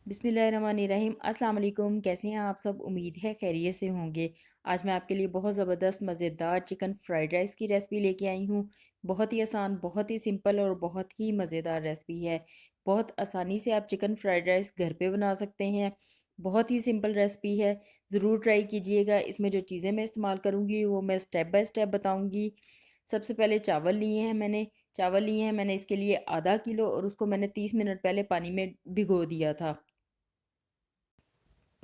बिस्मिल्लाहिर्रहमानिर्रहीम। अस्सलाम वालेकुम। कैसे हैं आप सब? उम्मीद है खैरियत से होंगे। आज मैं आपके लिए बहुत ज़बरदस्त मज़ेदार चिकन फ्राइड राइस की रेसिपी लेके आई हूँ। बहुत ही आसान, बहुत ही सिंपल और बहुत ही मज़ेदार रेसिपी है। बहुत आसानी से आप चिकन फ्राइड राइस घर पे बना सकते हैं। बहुत ही सिंपल रेसिपी है, ज़रूर ट्राई कीजिएगा। इसमें जो चीज़ें मैं इस्तेमाल करूँगी वो मैं स्टेप बाय स्टेप बताऊँगी। सबसे पहले चावल लिए हैं मैंने इसके लिए आधा किलो, और उसको मैंने 30 मिनट पहले पानी में भिगो दिया था।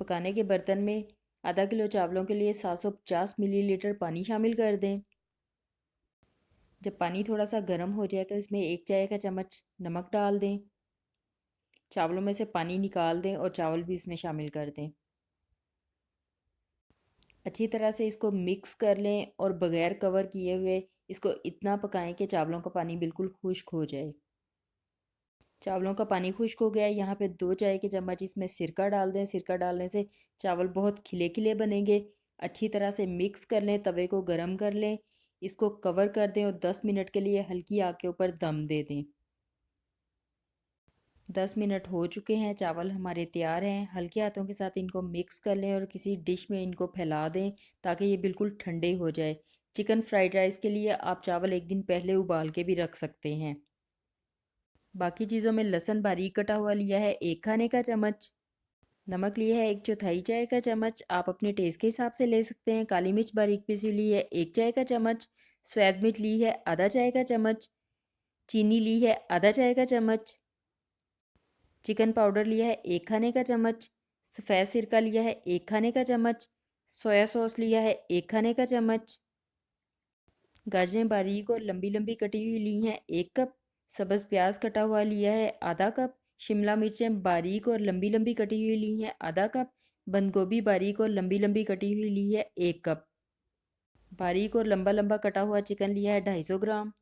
पकाने के बर्तन में आधा किलो चावलों के लिए 750 मिलीलीटर पानी शामिल कर दें। जब पानी थोड़ा सा गर्म हो जाए तो इसमें 1 चाय का चम्मच नमक डाल दें। चावलों में से पानी निकाल दें और चावल भी इसमें शामिल कर दें। अच्छी तरह से इसको मिक्स कर लें और बगैर कवर किए हुए इसको इतना पकाएं कि चावलों का पानी बिल्कुल खुश्क हो जाए। चावलों का पानी खुश्क हो गया। यहाँ पे 2 चाय के चम्मच इसमें सिरका डाल दें। सिरका डालने से चावल बहुत खिले खिले बनेंगे। अच्छी तरह से मिक्स कर लें, तवे को गरम कर लें, इसको कवर कर दें और 10 मिनट के लिए हल्की आग के ऊपर दम दे दें। 10 मिनट हो चुके हैं, चावल हमारे तैयार हैं। हल्के हाथों के साथ इनको मिक्स कर लें और किसी डिश में इनको फैला दें ताकि ये बिल्कुल ठंडे हो जाए। चिकन फ्राइड राइस के लिए आप चावल एक दिन पहले उबाल के भी रख सकते हैं। बाकी चीज़ों में लहसुन बारीक कटा हुआ लिया है 1 खाने का चम्मच। नमक लिया है 1/4 चाय का चम्मच, आप अपने टेस्ट के हिसाब से ले सकते हैं। काली मिर्च बारीक पीसी ली है 1 चाय का चम्मच। सफ़ेद मिर्च ली है आधा 1 चाय का चम्मच। चीनी ली है आधा 1 चाय का चम्मच। चिकन पाउडर लिया है 1 खाने का चम्मच। सफ़ेद सिरका लिया है 1 खाने का चम्मच। सोया सॉस लिया है 1 खाने का चम्मच। गाजरें बारीक और लंबी लंबी कटी हुई ली हैं 1 कप। सब्ज़ प्याज कटा हुआ लिया है आधा 1 कप। शिमला मिर्चें बारीक और लंबी लंबी कटी हुई ली हैं आधा 1 कप। बंद गोभी बारीक और लंबी लंबी कटी हुई ली है 1 कप। बारीक और लंबा लंबा कटा हुआ चिकन लिया है 250 ग्राम।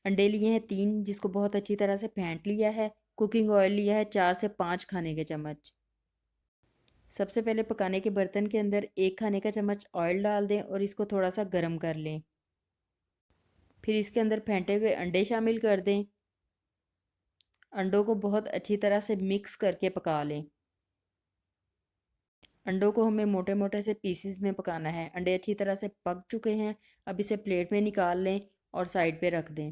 अंडे लिए हैं 3, जिसको बहुत अच्छी तरह से फेंट लिया है। कुकिंग ऑयल लिया है 4 से 5 खाने के चम्मच। सबसे पहले पकाने के बर्तन के अंदर 1 खाने का चम्मच ऑयल डाल दें और इसको थोड़ा सा गर्म कर लें। फिर इसके अंदर फेंटे हुए अंडे शामिल कर दें। अंडों को बहुत अच्छी तरह से मिक्स करके पका लें। अंडों को हमें मोटे मोटे से पीसेस में पकाना है। अंडे अच्छी तरह से पक चुके हैं। अब इसे प्लेट में निकाल लें और साइड पे रख दें।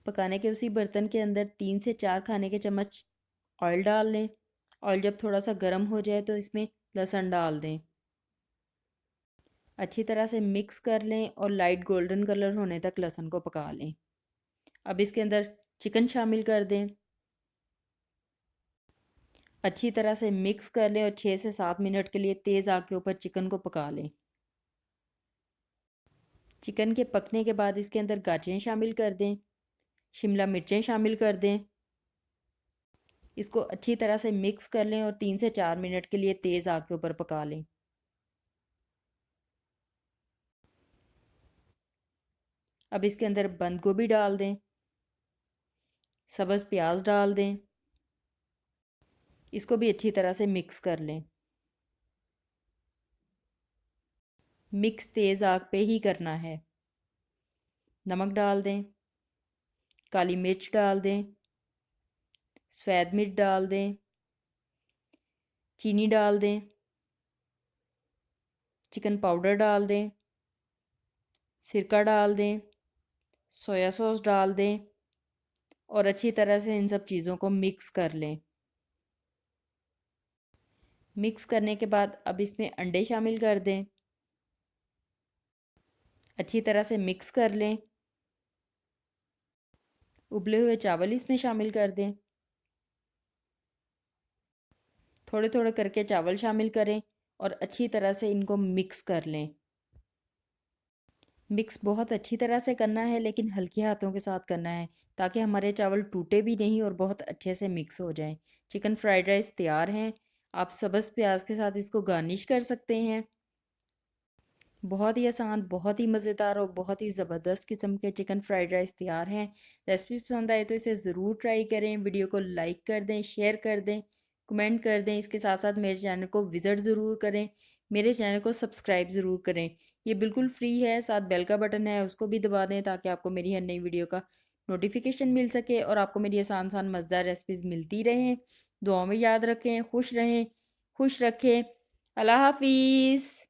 पकाने के उसी बर्तन के अंदर 3 से 4 खाने के चम्मच ऑयल डाल लें। ऑयल जब थोड़ा सा गर्म हो जाए तो इसमें लहसुन डाल दें। अच्छी तरह से मिक्स कर लें और लाइट गोल्डन कलर होने तक लहसुन को पका लें। अब इसके अंदर चिकन शामिल कर दें। अच्छी तरह से मिक्स कर लें और 6 से 7 मिनट के लिए तेज़ आग के ऊपर चिकन को पका लें। चिकन के पकने के बाद इसके अंदर गाजरें शामिल कर दें। शिमला मिर्चें शामिल कर दें। इसको अच्छी तरह से मिक्स कर लें और 3 से 4 मिनट के लिए तेज़ आग के ऊपर पका लें। अब इसके अंदर बंद गोभी डाल दें। सब्ज़ प्याज डाल दें। इसको भी अच्छी तरह से मिक्स कर लें। मिक्स तेज़ आग पे ही करना है। नमक डाल दें। काली मिर्च डाल दें। सफ़ेद मिर्च डाल दें। चीनी डाल दें। चिकन पाउडर डाल दें। सिरका डाल दें। सोया सॉस डाल दें और अच्छी तरह से इन सब चीज़ों को मिक्स कर लें। मिक्स करने के बाद अब इसमें अंडे शामिल कर दें। अच्छी तरह से मिक्स कर लें। उबले हुए चावल इसमें शामिल कर दें। थोड़े थोड़े करके चावल शामिल करें और अच्छी तरह से इनको मिक्स कर लें। मिक्स बहुत अच्छी तरह से करना है, लेकिन हल्के हाथों के साथ करना है ताकि हमारे चावल टूटे भी नहीं और बहुत अच्छे से मिक्स हो जाएं। चिकन फ्राइड राइस तैयार हैं। आप सब्ज़ प्याज के साथ इसको गार्निश कर सकते हैं। बहुत ही आसान, बहुत ही मज़ेदार और बहुत ही ज़बरदस्त किस्म के चिकन फ्राइड राइस तैयार हैं। रेसिपी पसंद आए तो इसे ज़रूर ट्राई करें। वीडियो को लाइक कर दें, शेयर कर दें, कमेंट कर दें। इसके साथ साथ मेरे चैनल को विज़िट ज़रूर करें। मेरे चैनल को सब्सक्राइब ज़रूर करें। ये बिल्कुल फ्री है। साथ बेल का बटन है, उसको भी दबा दें ताकि आपको मेरी हर नई वीडियो का नोटिफिकेशन मिल सके और आपको मेरी आसान आसान मज़ेदार रेसिपीज़ मिलती रहें। दुआओं में याद रखें, खुश रहें, खुश रखें। अल्लाह हाफिज़।